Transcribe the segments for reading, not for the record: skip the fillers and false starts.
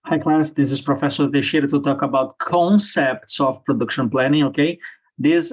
Hi, class. This is Professor Teixeira to talk about concepts of production planning. Okay, these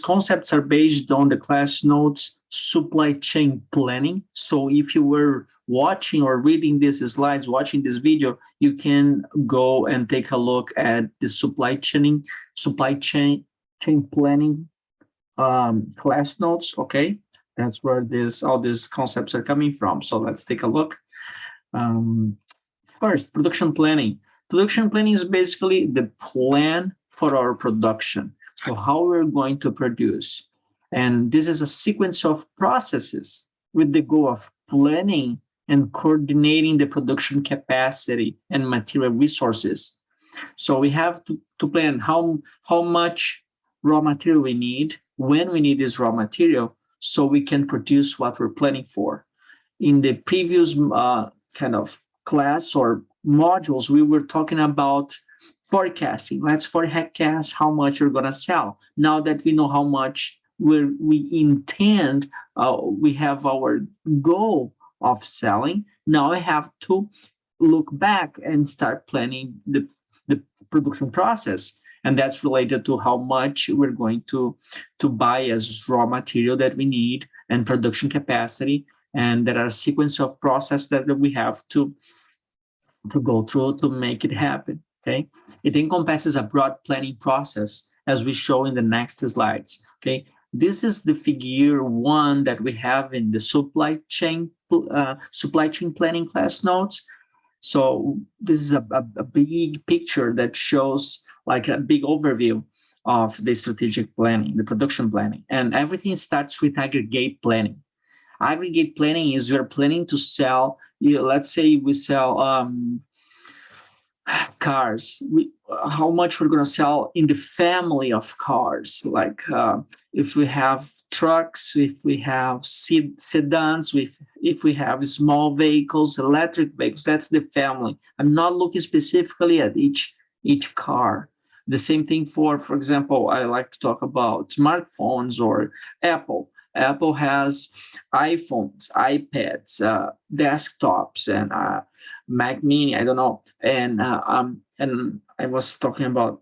concepts are based on the class notes supply chain planning. So if you were watching or reading these slides, watching this video, you can go and take a look at the supply chain planning class notes. Okay, that's where this all these concepts are coming from. So let's take a look. Um, First, production planning. Production planning is basically the plan for our production. So how we're going to produce. And this is a sequence of processes with the goal of planning and coordinating the production capacity and material resources. So we have to plan how much raw material we need, when we need this raw material, so we can produce what we're planning for. In the previous kind of class or modules, we were talking about forecasting. Let's forecast how much we're going to sell. Now that we know how much we intend, we have our goal of selling. Now I have to look back and start planning the production process. And that's related to how much we're going to buy as raw material that we need and production capacity, and there are a sequence of process that we have to go through to make it happen. Okay, it encompasses a broad planning process, as we show in the next slides. Okay, this is the figure one that we have in the supply chain planning class notes. So this is a big picture that shows like a big overview of the strategic planning, the production planning, and everything starts with aggregate planning. Aggregate planning is you're planning to sell, let's say we sell cars. How much we're going to sell in the family of cars, like if we have trucks, if we have sedans, if we have small vehicles, electric vehicles, that's the family. I'm not looking specifically at each car. The same thing for example, I like to talk about smartphones or Apple. Apple has iPhones, iPads, desktops, and Mac Mini. I don't know, and I was talking about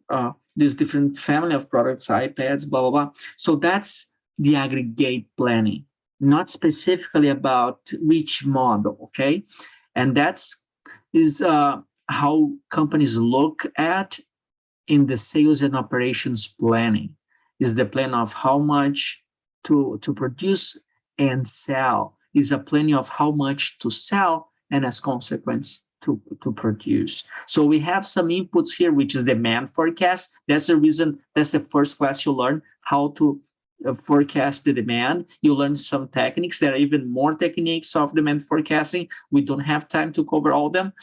this different family of products, iPads, blah blah blah. So that's the aggregate planning, not specifically about which model. Okay, and that's is how companies look at in the sales and operations planning. Is the plan of how much to produce and sell, is a planning of how much to sell and as consequence to produce. So we have some inputs here, which is demand forecast. That's the reason, that's the first class you learn how to forecast the demand. You learn some techniques. There are even more techniques of demand forecasting. We don't have time to cover all of them,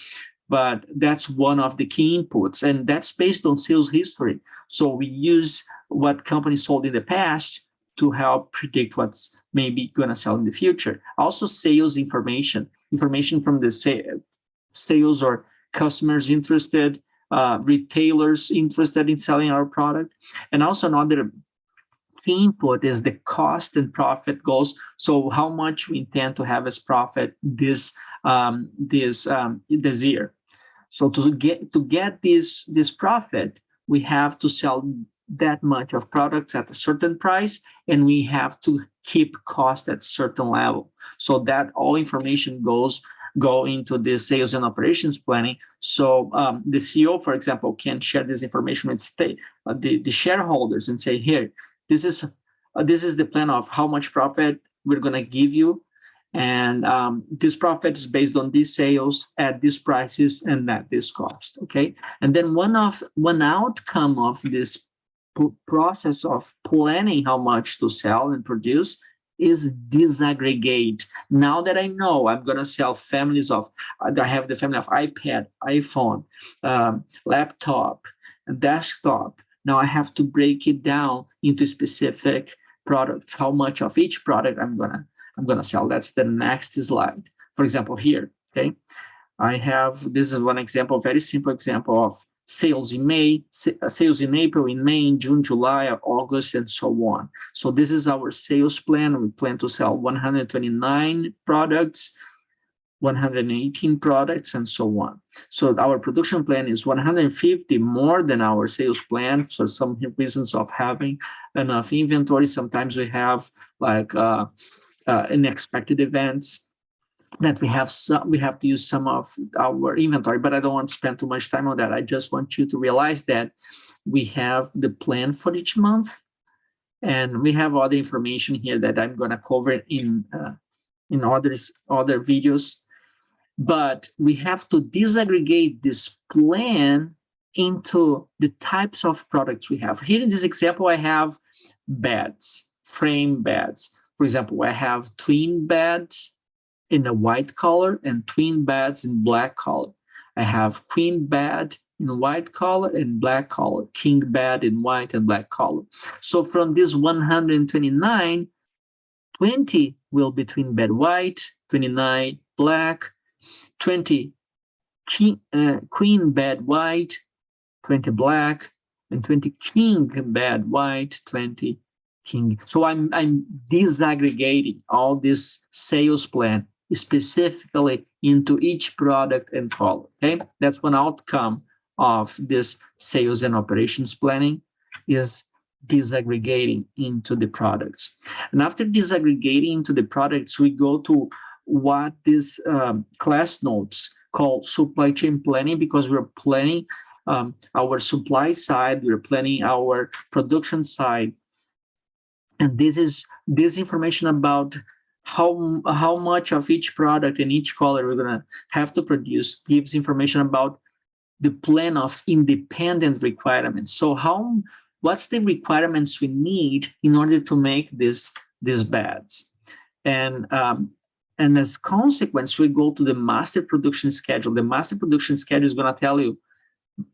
but that's one of the key inputs, and that's based on sales history. So we use what companies sold in the past to help predict what's maybe going to sell in the future. Also, sales information from the sales or customers interested, retailers interested in selling our product. And also another key input is the cost and profit goals. So how much we intend to have as profit this year. So to get this profit, we have to sell that much of products at a certain price, and we have to keep cost at certain level. So that all information go into the sales and operations planning. So the CEO, for example, can share this information with the shareholders and say, here, this is the plan of how much profit we're going to give you, and this profit is based on these sales at these prices and at this cost. Okay, and then one outcome of this process of planning how much to sell and produce is disaggregate. Now that I know I'm going to sell families of, I have the family of iPad, iPhone, laptop, and desktop. Now I have to break it down into specific products, how much of each product I'm gonna sell. That's the next slide. For example, here, okay, this is one example, very simple example of sales in May, sales in April, in May, in June, July, August, and so on. So this is our sales plan. We plan to sell 129 products 118 products, and so on. So our production plan is 150 more than our sales plan for some reasons of having enough inventory. Sometimes we have like unexpected events that we have to use some of our inventory, but I don't want to spend too much time on that. I just want you to realize that we have the plan for each month, and we have all the information here that I'm going to cover in other videos. But we have to disaggregate this plan into the types of products we have. Here in this example, I have beds, frame beds. For example, I have twin beds in a white color and twin beds in black color. I have queen bed in white color and black color, king bed in white and black color. So from this 129, 20 will be twin bed white, 29 black, 20 queen bed white, 20 black, and 20 king bed white, 20 king. So I'm disaggregating all this sales plan specifically into each product and color. Okay, that's one outcome of this sales and operations planning, is disaggregating into the products. And after disaggregating into the products, we go to what this class notes called supply chain planning, because we're planning our supply side, we're planning our production side. And this is this information about how much of each product in each color we're going to have to produce gives information about the plan of independent requirements. So what's the requirements we need in order to make these beds? And as consequence, we go to the master production schedule. The master production schedule is going to tell you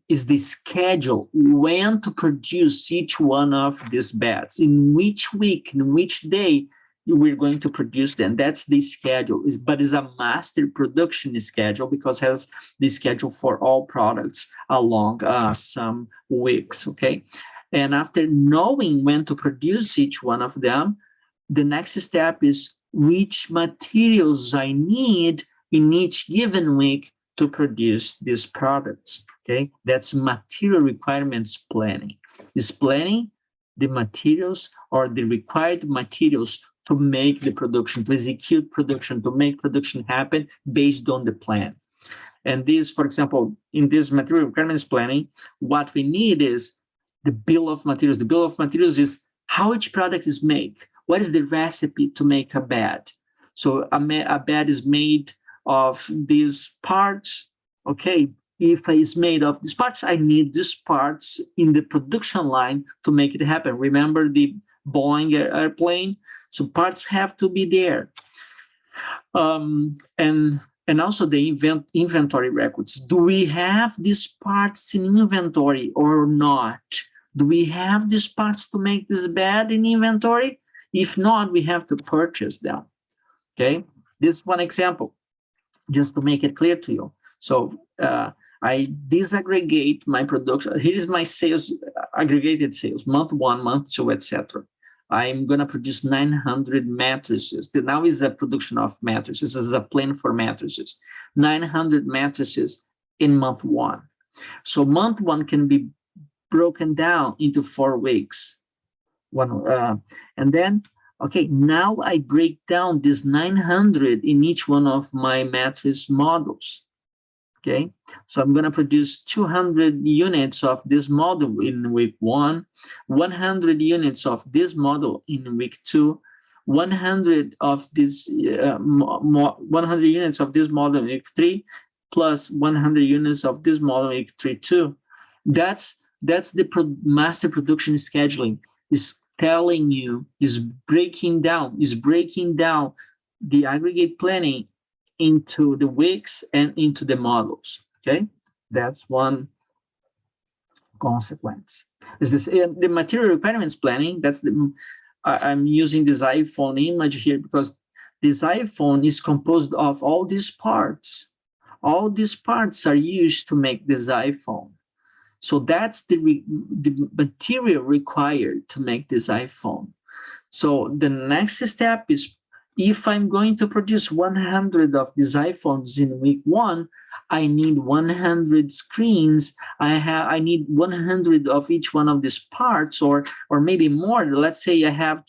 is the schedule when to produce each one of these beds, in which week, in which day we're going to produce them. That's the schedule, but it's a master production schedule because it has the schedule for all products along some weeks, okay? And after knowing when to produce each one of them, the next step is which materials I need in each given week to produce these products, okay? That's material requirements planning. Is planning the materials or the required materials to make the production, to execute production, to make production happen based on the plan. And this, for example, in this material requirements planning, what we need is the bill of materials. The bill of materials is how each product is made. What is the recipe to make a bed? So a bed is made of these parts. Okay, if it's made of these parts, I need these parts in the production line to make it happen. Remember the Boeing airplane? So parts have to be there. And also the inventory records. Do we have these parts in inventory or not? Do we have these parts to make this bed in inventory? If not, we have to purchase them. Okay, this is one example, just to make it clear to you. So I disaggregate my production. Here is my sales, aggregated sales, month 1, month 2, etc. I'm going to produce 900 mattresses. Now is a production of mattresses. This is a plan for mattresses. 900 mattresses in month 1. So month 1 can be broken down into 4 weeks. And then, okay, now I break down this 900 in each one of my mattress models. Okay, so I'm going to produce 200 units of this model in week 1, 100 units of this model in week 2, 100 of this 100 units of this model in week 3, plus 100 units of this model in week 3 too. That's the master production scheduling. Is telling you, is breaking down the aggregate planning into the weeks and into the models. Okay, that's one consequence. Is this the material requirements planning? That's the I'm using this iPhone image here because this iPhone is composed of all these parts. All these parts are used to make this iPhone. So that's the material required to make this iPhone. So the next step is If I'm going to produce 100 of these iPhones in week 1, I need 100 screens. I need 100 of each one of these parts, or maybe more. Let's say I have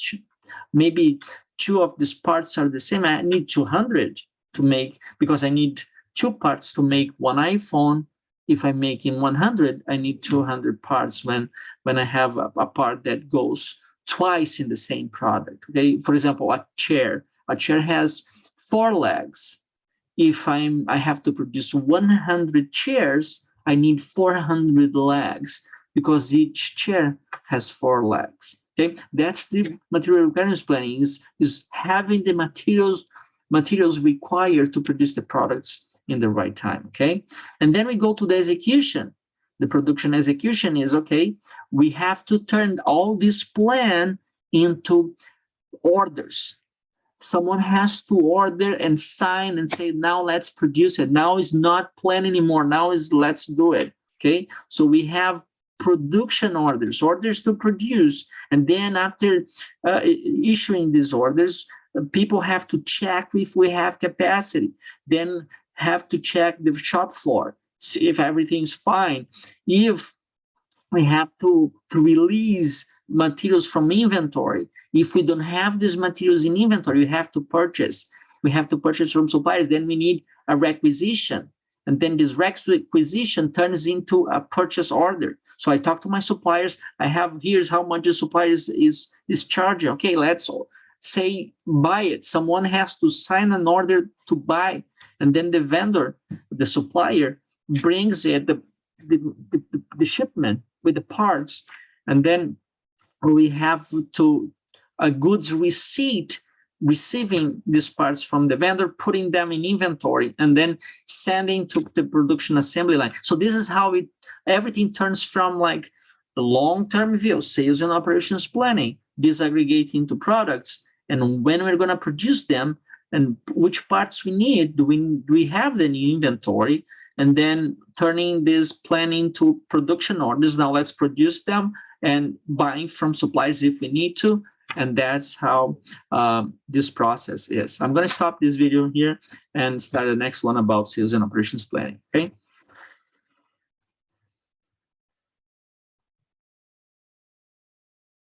maybe 2 of these parts are the same. I need 200 to make, because I need 2 parts to make one iPhone. If I'm making 100, I need 200 parts when I have a part that goes twice in the same product. Okay, for example, a chair. A chair has 4 legs. If I have to produce 100 chairs, I need 400 legs, because each chair has 4 legs. Okay, that's the material requirements planning, is having the materials required to produce the products in the right time. Okay, and then we go to the execution. The production execution is, okay, we have to turn all this plan into orders. Someone has to order and sign and say, now let's produce it. Now is not plan anymore. Now is let's do it. Okay, so we have production orders to produce, and then after issuing these orders, people have to check if we have capacity, then have to check the shop floor, see if everything's fine. If we have to release materials from inventory, if we don't have these materials in inventory, we have to purchase. We have to purchase from suppliers. Then we need a requisition. And then this requisition turns into a purchase order. So I talk to my suppliers. I have, here's how much the supplier is charging. Okay, let's say buy it. Someone has to sign an order to buy. And then the vendor, the supplier, brings it, the shipment with the parts. And then we have to a goods receipt, receiving these parts from the vendor, putting them in inventory, and then sending to the production assembly line. So this is how everything turns from like the long-term view, sales and operations planning, disaggregating into products, and when we're going to produce them, and which parts we need. Do we have the new inventory? And then turning this plan into production orders. Now let's produce them, and buying from suppliers if we need to. And that's how this process is. I'm going to stop this video here and start the next one about sales and operations planning. Okay.